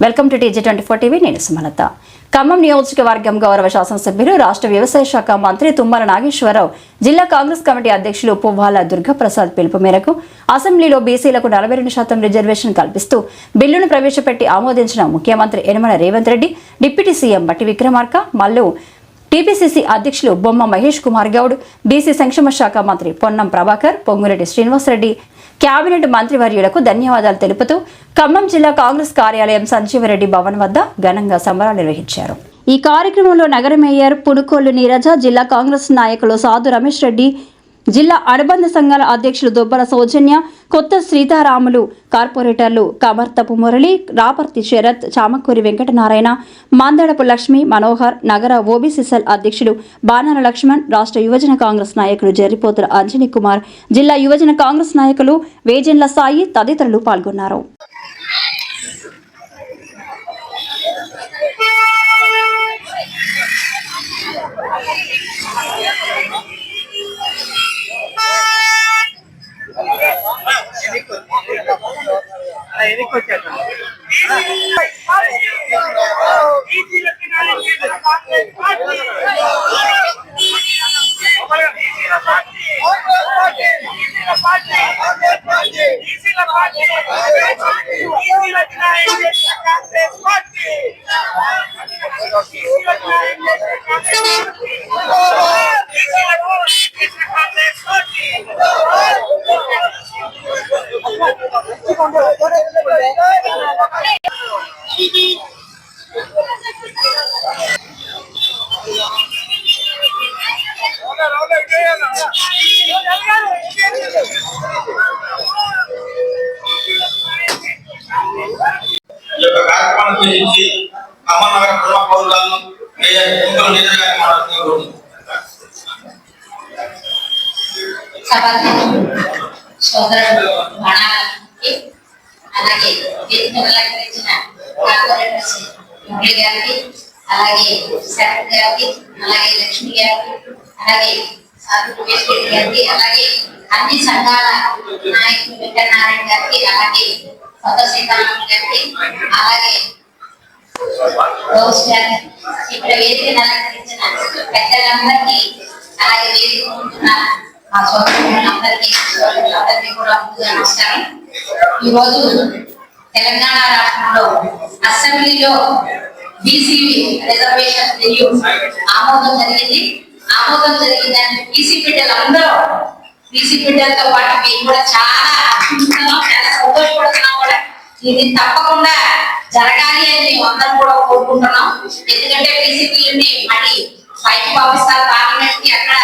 Welcome to TG24 TV. నేను సుమలత. ఖమ్మం నియోజకవర్గం గౌరవ శాసనసభ్యులు రాష్ట్ర వ్యవసాయ శాఖ మంత్రి తుమ్మల నాగేశ్వరరావు, జిల్లా కాంగ్రెస్ కమిటీ అధ్యక్షులు పువ్వాల దుర్గాప్రసాద్ పిలుపు మేరకు అసెంబ్లీలో బీసీలకు 42% రిజర్వేషన్ కల్పిస్తూ బిల్లును ప్రవేశపెట్టి ఆమోదించిన ముఖ్యమంత్రి యనమల రేవంత్ రెడ్డి, డిప్యూటీ సీఎం బట్టి విక్రమార్క, మల్లు టీపీసీసీ అధ్యక్షులు బొమ్మ మహేష్ కుమార్ గౌడ్, బీసీ సంక్షేమ శాఖ మంత్రి పొన్నం ప్రభాకర్, పొంగులేటి శ్రీనివాసరెడ్డి, కేబినెట్ మంత్రివర్యులకు ధన్యవాదాలు తెలుపుతూ ఖమ్మం జిల్లా కాంగ్రెస్ కార్యాలయం సంజీవరెడ్డి భవన్ వద్ద ఘనంగా సంబరాలు నిర్వహించారు. ఈ కార్యక్రమంలో నగర మేయర్ పునుకోళ్లు నీరజ, జిల్లా కాంగ్రెస్ నాయకులు సాధు రమేష్ రెడ్డి, జిల్లా అనుబంధ సంఘాల అధ్యక్షులు దుబ్బల సౌజన్య, కొత్త సీతారాములు, కార్పొరేటర్లు కమర్తపు మురళి, రాపర్తి శరత్, చామకూరి వెంకటనారాయణ, మందడపు లక్ష్మి, మనోహర్, నగర ఓబీసీసెల్ అధ్యక్షుడు బాణాల లక్ష్మణ్, రాష్ట్ర యువజన కాంగ్రెస్ నాయకులు జరిపోతుల అంజనీ కుమార్, జిల్లా యువజన కాంగ్రెస్ నాయకులు వేజెండ్ల సాయి తదితరులు పాల్గొన్నారు. సోదరుడు బాణాలకి, అలాగే అలంకరించిన కార్పొరేటర్స్ మురళి గారికి, అలాగే శరత్ గారికి, అలాగే లక్ష్మి గారికి, అలాగే సాధు రమేష్ రెడ్డి గారికి, అలాగే అన్ని సంఘాల నాయకులు వెంకటనారాయణ గారికి, అలాగే కొత్త సీతారాములు గారికి, అలాగే రోజు గారికి, ఇక్కడ వేదికను అలంకరించిన పెద్దలందరికీ, అలాగే వేదిక ఉంటున్న మా సోదరులందరికీ కూడా నమస్కారం. ఈరోజు తెలంగాణ రాష్ట్రంలో అసెంబ్లీలో బీసీ రిజర్వేషన్ బిల్లు ఆమోదం జరిగింది. ఆమోదం జరిగిందని బీసీ బిడ్డలతో పాటు మేము కూడా చాలా అభినందనం, చాలా సంతోషపడుతున్నాం కూడా. ఇది తప్పకుండా జరగాలి అని మేము అందరం కూడా కోరుకుంటున్నాం. ఎందుకంటే బీసీ బిల్లుని మళ్ళీ పైకి పంపిస్తారు పార్లమెంట్ కి. అక్కడ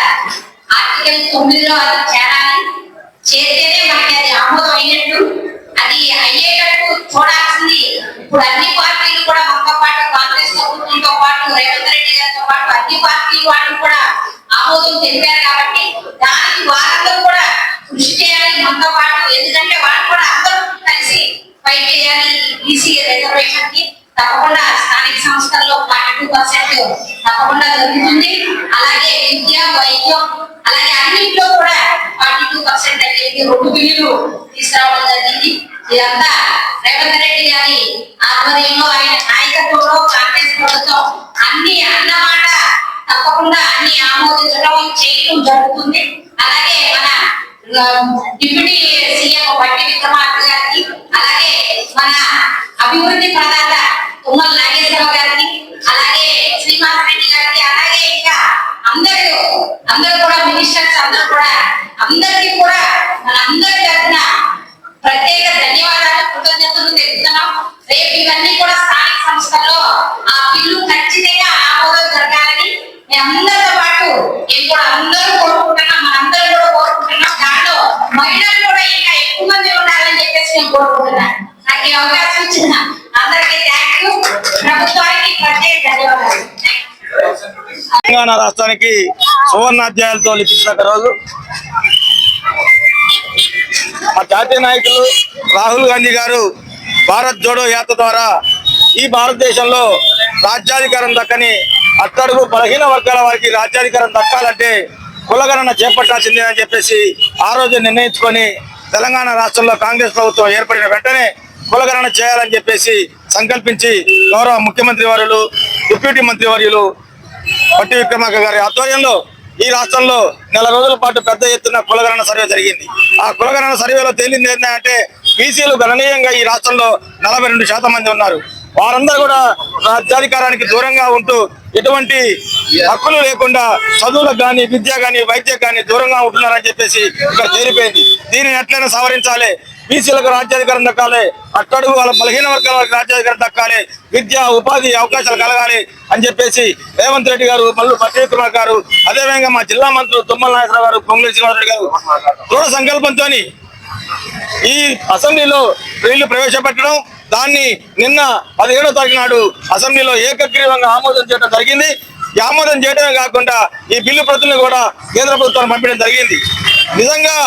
ఆర్టికల్ 9లో అది చేరాలి, చేస్తేనే మనకి అది ఆమోదం అయినట్టు. అది అయ్యేటట్టు చూడాల్సింది ఇప్పుడు అన్ని పార్టీలు కూడా మనతో పాటు, కాంగ్రెస్ ప్రభుత్వంతో పాటు, రేవంత్ రెడ్డి గారితో పాటు అన్ని పార్టీలు వాళ్ళు కూడా ఆమోదం తెలిపారు. కాబట్టి దానికి వారందరూ కూడా కృషి చేయాలి మనతో పాటు. ఎందుకంటే వాళ్ళు కూడా అందరూ కలిసి ఫైట్ చేయాలి బీసీ రిజర్వేషన్ కి. తప్పకుండా స్థానిక సంస్థల్లో 42% తప్పకుండా జరుగుతుంది. అలాగే విద్య, వైద్యం, అలాగే అన్నింటిలో కూడా 42% అనేది 2 బిల్లులు తీసుకురావడం జరిగింది. ఇదంతా రేవంత్ రెడ్డి గారి ఆధ్వర్యంలో, ఆయన నాయకత్వంలో కాంగ్రెస్ ప్రభుత్వం అన్ని అన్నమాట తప్పకుండా అన్ని ఆమోదించడం చేయడం జరుగుతుంది. అలాగే మన డిప్యూటీ సీఎం బట్టి విక్రమార్క గారికి, అలాగే మన అభివృద్ధి ప్రదాత తుమ్మల నాగేశ్వరరావు గారికి, అలాగే శ్రీనివాసరెడ్డి గారికి, అలాగే ఇంకా అందరూ కూడా మినిస్టర్స్ అందరూ కూడా అందరికీ కూడా మన అందరి తరఫున ప్రత్యేక ధన్యవాదాలు, కృతజ్ఞతలు తెలుపుతున్నాం. రేపు ఇవన్నీ కూడా స్థానిక సంస్థల్లో ఆ బిల్లు ఖచ్చితంగా ఆమోదం జరగాలని మేము అందరితో పాటు మేము కూడా అందరూ కోరుకుంటున్నాం, మనందరూ కూడా కోరుకుంటున్నాం. దాంట్లో మహిళలు కూడా ఇంకా ఎక్కువ మంది ఉండాలని చెప్పేసి నేను కోరుకుంటున్నాను. నాకు ఈ అవకాశం ఇచ్చిన అందరికీ థ్యాంక్ యూ. ప్రభుత్వానికి ప్రత్యేక ధన్యవాదాలు. తెలంగాణ రాష్ట్రానికి సువర్ణాధ్యాయాలతో లిఖించిన రోజు మా జాతీయ నాయకులు రాహుల్ గాంధీ గారు భారత్ జోడో యాత్ర ద్వారా ఈ భారతదేశంలో రాజ్యాధికారం దక్కని అట్టడుగు బలహీన వర్గాల వారికి రాజ్యాధికారం దక్కాలంటే కులగణన చేపట్టాల్సిందే అని చెప్పేసి ఆ రోజు నిర్ణయించుకొని తెలంగాణ రాష్ట్రంలో కాంగ్రెస్ ప్రభుత్వం ఏర్పడిన వెంటనే కులగణన చేయాలని చెప్పేసి సంకల్పించి గౌరవ ముఖ్యమంత్రి వర్యులు డిప్యూటీ మంత్రి వర్యులు పట్టి విక్రమార్క గారి ఆధ్వర్యంలో ఈ రాష్ట్రంలో నెల రోజుల పాటు పెద్ద ఎత్తున కులగణన సర్వే జరిగింది. ఆ కులగణన సర్వేలో తేలింది ఏంటంటే బీసీలు గణనీయంగా ఈ రాష్ట్రంలో 42% మంది ఉన్నారు. వారందరూ కూడా రాజ్యాధికారానికి దూరంగా ఉంటూ ఎటువంటి హక్కులు లేకుండా చదువులకు కానీ విద్య కానీ వైద్యం కానీ దూరంగా ఉంటున్నారని చెప్పేసి ఇక్కడ తేలిపోయింది. దీనిని ఎట్లయినా సవరించాలి. బీసీలకు రాజ్యాధికారం దక్కాలి, అట్టడుగు వాళ్ళ బలహీన వర్గాల వాళ్ళకి రాజ్యాధికారం దక్కాలి, విద్య ఉపాధి అవకాశాలు కలగాలి అని చెప్పేసి రేవంత్ రెడ్డి గారు, మల్లు పట్టి విక్రమార్క గారు, అదేవిధంగా మా జిల్లా మంత్రులు తుమ్మల నాగేశ్వరరావు గారు, పొంగులేటి శ్రీనివాసరెడ్డి గారు దృఢ సంకల్పంతో ఈ అసెంబ్లీలో బిల్లు ప్రవేశపెట్టడం, దాన్ని నిన్న 17వ తారీఖు నాడు అసెంబ్లీలో ఏకగ్రీవంగా ఆమోదం చేయడం జరిగింది. ఈ ఆమోదం చేయడమే కాకుండా ఈ బిల్లు ప్రతులను కూడా కేంద్ర ప్రభుత్వాన్ని పంపించడం జరిగింది. నిజంగా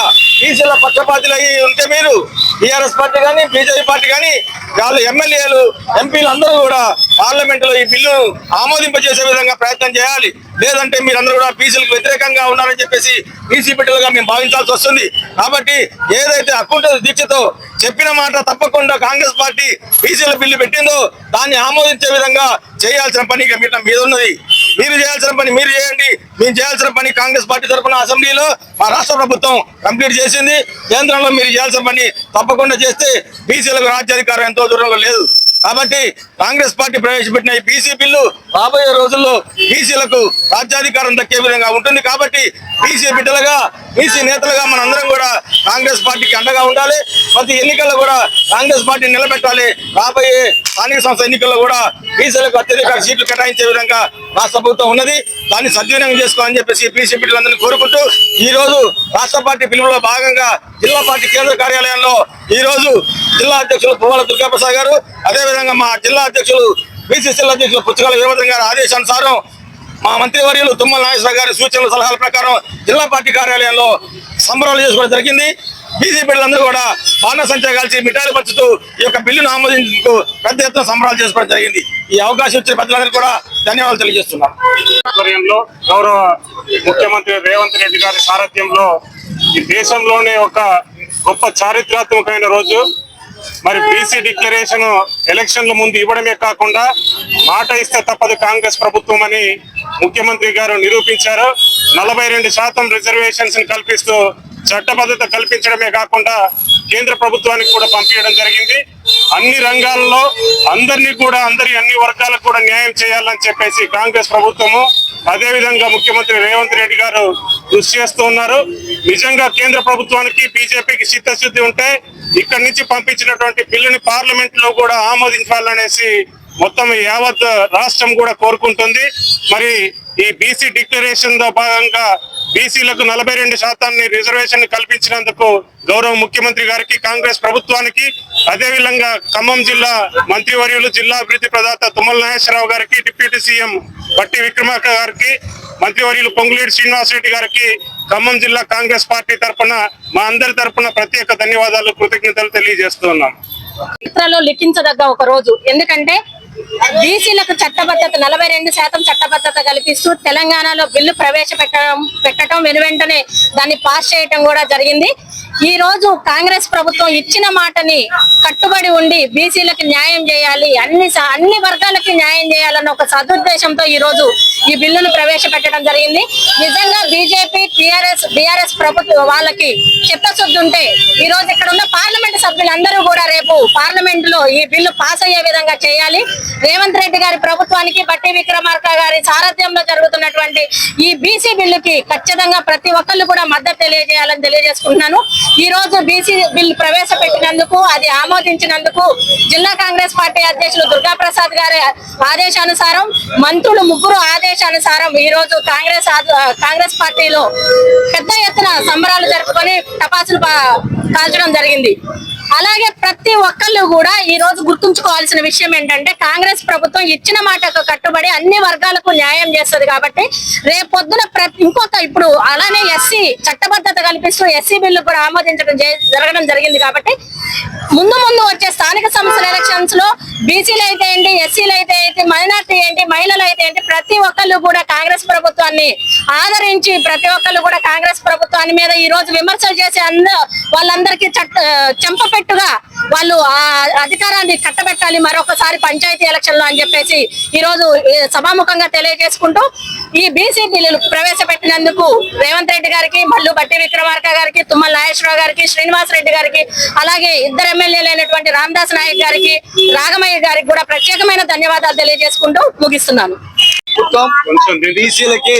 బీసీల పక్షపాతులు అయ్యి ఉంటే మీరు టీఆర్ఎస్ పార్టీ కానీ బీజేపీ పార్టీ కానీ వాళ్ళు ఎమ్మెల్యేలు ఎంపీలు అందరూ కూడా పార్లమెంట్ లో ఈ బిల్లు ఆమోదింపజేసే విధంగా ప్రయత్నం చేయాలి. లేదంటే మీరందరూ కూడా బీసీలకు వ్యతిరేకంగా ఉన్నారని చెప్పేసి బీసీ బిడ్డలుగా మేము భావించాల్సి వస్తుంది. కాబట్టి ఏదైతే అకుంఠ దీక్షతో చెప్పిన మాట తప్పకుండా కాంగ్రెస్ పార్టీ బీసీల బిల్లు పెట్టిందో దాన్ని ఆమోదించే విధంగా చేయాల్సిన పని మీద ఉన్నది. మీరు చేయాల్సిన పని మీరు చేయండి, మేము చేయాల్సిన పని కాంగ్రెస్ పార్టీ తరఫున అసెంబ్లీలో మా రాష్ట్ర ప్రభుత్వం కంప్లీట్ చేసింది. కేంద్రంలో మీరు చేయాల్సిన పని తప్పకుండా చేస్తే బీసీలకు రాజ్యాధికారం ఎంతో దూరంలో లేదు. కాబట్టి కాంగ్రెస్ పార్టీ ప్రవేశపెట్టిన ఈ బీసీ బిల్లు రాబోయే రోజుల్లో బీసీలకు రాజ్యాధికారం దక్కే విధంగా ఉంటుంది. కాబట్టి బీసీ బిడ్డలుగా బీసీ నేతలుగా మనందరం కూడా కాంగ్రెస్ పార్టీకి అండగా ఉండాలి. ప్రతి ఎన్నికల్లో కూడా కాంగ్రెస్ పార్టీని నిలబెట్టాలి. రాబోయే స్థానిక సంస్థ ఎన్నికల్లో కూడా బీసీలకు అత్యధిక సీట్లు కేటాయించే విధంగా రాష్ట్ర ప్రభుత్వం ఉన్నది. దాన్ని సద్వినియోగం చేసుకోవాలని చెప్పేసి బీసీ బిడ్డలందరినీ కోరుకుంటూ ఈ రోజు రాష్ట్ర పార్టీ పిలుపులో భాగంగా జిల్లా పార్టీ కేంద్ర కార్యాలయంలో ఈ రోజు జిల్లా అధ్యక్షులు పువ్వాల దుర్గాప్రసాద్ గారు, అదేవిధంగా మా జిల్లా అధ్యక్షులు బీసీసీఎల్ అధ్యక్షులు పుచ్చకాల వీరభద్రం గారి ఆదేశానుసారం మా మంత్రివర్యులు తుమ్మల నాగేశ్వరరావు గారి సూచనల సలహాల ప్రకారం జిల్లా పార్టీ కార్యాలయంలో సంబరాలు చేసుకోవడం జరిగింది. బీసీ బిడ్డలందరూ కూడా బాణసంచా కాల్చి మిఠాయిలు పంచుతూ ఈ యొక్క బిల్లును ఆమోదించుకు పెద్ద ఎత్తున సంబరాలు చేసుకోవడం జరిగింది. ఈ అవకాశం ఇచ్చిన పెద్దలందరికీ కూడా ధన్యవాదాలు తెలియజేస్తున్నాం. ఆధ్వర్యంలో గౌరవ ముఖ్యమంత్రి రేవంత్ రెడ్డి గారి సారథ్యంలో ఈ దేశంలోనే ఒక గొప్ప చారిత్రాత్మకమైన రోజు. మరి బీసీ డిక్లరేషన్ ఎలక్షన్ల ముందు ఇవ్వడమే కాకుండా మాట ఇస్తే తప్పదు కాంగ్రెస్ ప్రభుత్వం అని ముఖ్యమంత్రి గారు నిరూపించారు. 42% రిజర్వేషన్స్ కల్పిస్తూ చట్టబద్ధత కల్పించడమే కాకుండా కేంద్ర ప్రభుత్వానికి కూడా పంపించడం జరిగింది. అన్ని రంగాల్లో అన్ని వర్గాలకు కూడా న్యాయం చేయాలని చెప్పేసి కాంగ్రెస్ ప్రభుత్వము అదేవిధంగా ముఖ్యమంత్రి రేవంత్ రెడ్డి గారు కృషి చేస్తూ ఉన్నారు. నిజంగా కేంద్ర ప్రభుత్వానికి బీజేపీకి చిత్తశుద్ధి ఉంటే ఇక్కడి నుంచి పంపించినటువంటి బిల్లుని పార్లమెంట్ లో కూడా ఆమోదించాలనేసి మొత్తం యావత్ రాష్ట్రం కూడా కోరుకుంటుంది. మరి ఈ బీసీ డిక్లరేషన్ లో భాగంగా బీసీలకు 42% రిజర్వేషన్ కల్పించినందుకు గౌరవ ముఖ్యమంత్రి గారికి, కాంగ్రెస్ ప్రభుత్వానికి, అదేవిధంగా ఖమ్మం జిల్లా మంత్రివర్యులు జిల్లా అభివృద్ధి ప్రదాత తుమ్మల నాగేశ్వరరావు గారికి, డిప్యూటీ సీఎం పట్టి విక్రమార్క గారికి, మంత్రివర్యులు పొంగులేటి శ్రీనివాసరెడ్డి గారికి ఖమ్మం జిల్లా కాంగ్రెస్ పార్టీ తరఫున మా అందరి తరఫున ప్రత్యేక ధన్యవాదాలు, కృతజ్ఞతలు తెలియజేస్తున్నాం. చరిత్రలో లిఖించదగ్గ ఒక రోజు. ఎందుకంటే బీసీలకు చట్టబద్ధత 42% చట్టబద్ధత కల్పిస్తూ తెలంగాణలో బిల్లు ప్రవేశపెట్టడం వెనువెంటనే దాన్ని పాస్ చేయటం కూడా జరిగింది. ఈ రోజు కాంగ్రెస్ ప్రభుత్వం ఇచ్చిన మాటని కట్టుబడి ఉండి బీసీలకు న్యాయం చేయాలి, అన్ని వర్గాలకి న్యాయం చేయాలన్న ఒక సదుద్దేశంతో ఈ రోజు ఈ బిల్లును ప్రవేశపెట్టడం జరిగింది. నిజంగా బీజేపీ బీఆర్ఎస్ ప్రభుత్వం వాళ్ళకి చిత్తశుద్ధి ఉంటే ఈ రోజు ఇక్కడ ఉన్న పార్లమెంట్ సభ్యులందరూ కూడా రేపు పార్లమెంట్ లో ఈ బిల్లు పాస్ అయ్యే విధంగా చేయాలి. రేవంత్ రెడ్డి గారి ప్రభుత్వానికి, బట్టి విక్రమార్క గారి సారథ్యంలో జరుగుతున్నటువంటి ఈ బీసీ బిల్లుకి ఖచ్చితంగా ప్రతి ఒక్కళ్ళు కూడా మద్దతు తెలియజేయాలని తెలియజేసుకుంటున్నాను. ఈ రోజు బీసీ బిల్లు ప్రవేశపెట్టినందుకు, అది ఆమోదించినందుకు జిల్లా కాంగ్రెస్ పార్టీ అధ్యక్షులు దుర్గాప్రసాద్ గారి ఆదేశానుసారం, మంత్రులు ముగ్గురు ఆదేశానుసారం ఈ రోజు కాంగ్రెస్ పార్టీలో పెద్ద ఎత్తున సంబరాలు జరుపుకొని టపాసులు కాల్చడం జరిగింది. అలాగే ప్రతి ఒక్కళ్ళు కూడా ఈ రోజు గుర్తుంచుకోవాల్సిన విషయం ఏంటంటే కాంగ్రెస్ ప్రభుత్వం ఇచ్చిన మాటకు కట్టుబడి అన్ని వర్గాలకు న్యాయం చేస్తుంది. కాబట్టి రేపొద్దున ఇప్పుడు అలానే ఎస్సీ చట్టబద్ధత కల్పిస్తూ ఎస్సీ బిల్లు కూడా జరగడం జరిగింది. కాబట్టి ముందు వచ్చే స్థానిక సంస్థల ఎలక్షన్స్ లో బీసీలు అయితే ఏంటి, ఎస్సీలు అయితే ఏంటి, మైనార్టీ ఏంటి, మహిళలు అయితే ఏంటి, ప్రతి ఒక్కళ్ళు కూడా కాంగ్రెస్ ప్రభుత్వాన్ని ఆదరించి ప్రతి ఒక్కళ్ళు కూడా కాంగ్రెస్ ప్రభుత్వాన్ని మీద ఈ రోజు విమర్శలు చేసి వాళ్ళందరూ బీసీలందరికీ చెంపపెట్టుగా వాళ్ళు ఆ అధికారాన్ని కట్టబెట్టాలి మరొకసారి పంచాయతీ ఎలక్షన్ లో అని చెప్పేసి ఈ రోజు సభాముఖంగా తెలియజేసుకుంటూ ఈ బీసీ బిల్లులు ప్రవేశపెట్టినందుకు రేవంత్ రెడ్డి గారికి, మల్లు బట్టి విక్రమార్క గారికి, తుమ్మల నాగేశ్వరరావు గారికి, శ్రీనివాస్ రెడ్డి గారికి, అలాగే ఇద్దరు ఎమ్మెల్యేలు అయినటువంటి రామదాస్ నాయక్ గారికి, రాగమయ్య గారికి కూడా ప్రత్యేకమైన ధన్యవాదాలు తెలియజేసుకుంటూ ముగిస్తున్నాను. బీసీలకి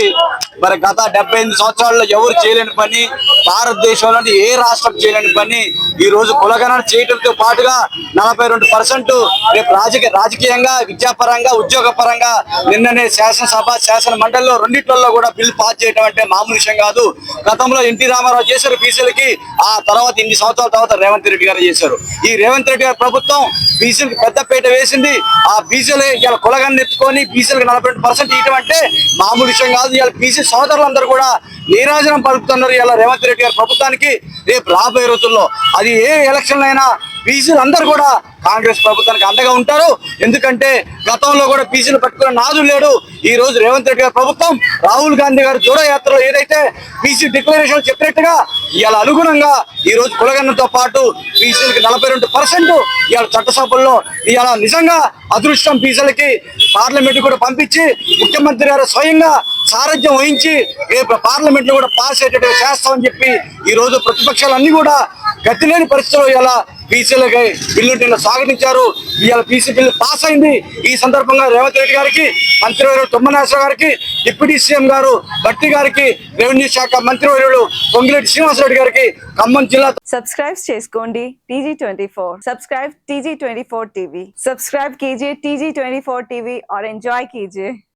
మరి గత 78 సంవత్సరాల్లో ఎవరు చేయలేని పని, భారతదేశంలో ఏ రాష్ట్రం చేయలేని పని ఈ రోజు కులగణన చేయడంతో పాటుగా 42% రేపు రాజకీయంగా, విద్యాపరంగా, ఉద్యోగ పరంగా నిన్ననే శాసనసభ, శాసన మండలిలో రెండిట్లలో కూడా బిల్లు పాస్ చేయడం అంటే మామూలు విషయం కాదు. గతంలో ఎన్టీ రామారావు చేశారు బీసీలకి, ఆ తర్వాత ఇన్ని సంవత్సరాల తర్వాత రేవంత్ రెడ్డి గారు చేశారు. ఈ రేవంత్ రెడ్డి గారి ప్రభుత్వం బీసీలకు పెద్దపీట వేసింది. ఆ బీసీలు ఇలా కులగణన ఎత్తుకొని బీసీలకు 42% ఇయటం అంటే మామూలు విషయం కాదు. ఇలా బీసీ సోదరులందరూ కూడా నీరాజనం పలుకుతున్నారు ఇలా రేవంత్ రెడ్డి గారి ప్రభుత్వానికి. రేపు రాబోయే రోజుల్లో అది ఏ ఎలక్షన్ అయినా బీసీలు అందరూ కూడా కాంగ్రెస్ ప్రభుత్వానికి అండగా ఉంటారు. ఎందుకంటే గతంలో కూడా బీసీలు పట్టుకున్న నాదు లేడు. ఈ రోజు రేవంత్ రెడ్డి గారి ప్రభుత్వం, రాహుల్ గాంధీ గారు జోడో యాత్రలో ఏదైతే బీసీ డిక్లరేషన్ చెప్పినట్టుగా ఇవాళ అనుగుణంగా ఈ రోజు కులగణనతో పాటు బీసీలకి 42% ఇవాళ చట్టసభల్లో ఇవాళ నిజంగా అదృష్టం. బీసీలకి పార్లమెంట్ కూడా పంపించి ముఖ్యమంత్రి గారు స్వయంగా సారథ్యం వహించి రేపు పార్లమెంట్ లో కూడా పాస్ అయ్యేటట్టు చేస్తామని చెప్పి ఈ రోజు ప్రతిపక్షాలన్నీ కూడా గతి లేని పరిస్థితుల్లో ఇలా బీసీలకి బిల్లు స్వాగతించారు. ఇవాళ బీసీ బిల్లు పాస్ అయింది. ఈ సందర్భంగా రేవంత్ రెడ్డి గారికి, మంత్రివర్యులు తుమ్మల నాగేశ్వరరావు గారికి, డిప్యూటీ సీఎం గారు బట్టి గారికి, రెవెన్యూ శాఖ మంత్రివర్యులు పొంగిరెడ్డి శ్రీనివాసరెడ్డి గారికి, ఖమ్మం జిల్లా సబ్స్క్రైబ్ చేసుకోండి TG24. Subscribe TG24 TV. Subscribe कीजिए TG24 TV और एंजॉय कीजिए.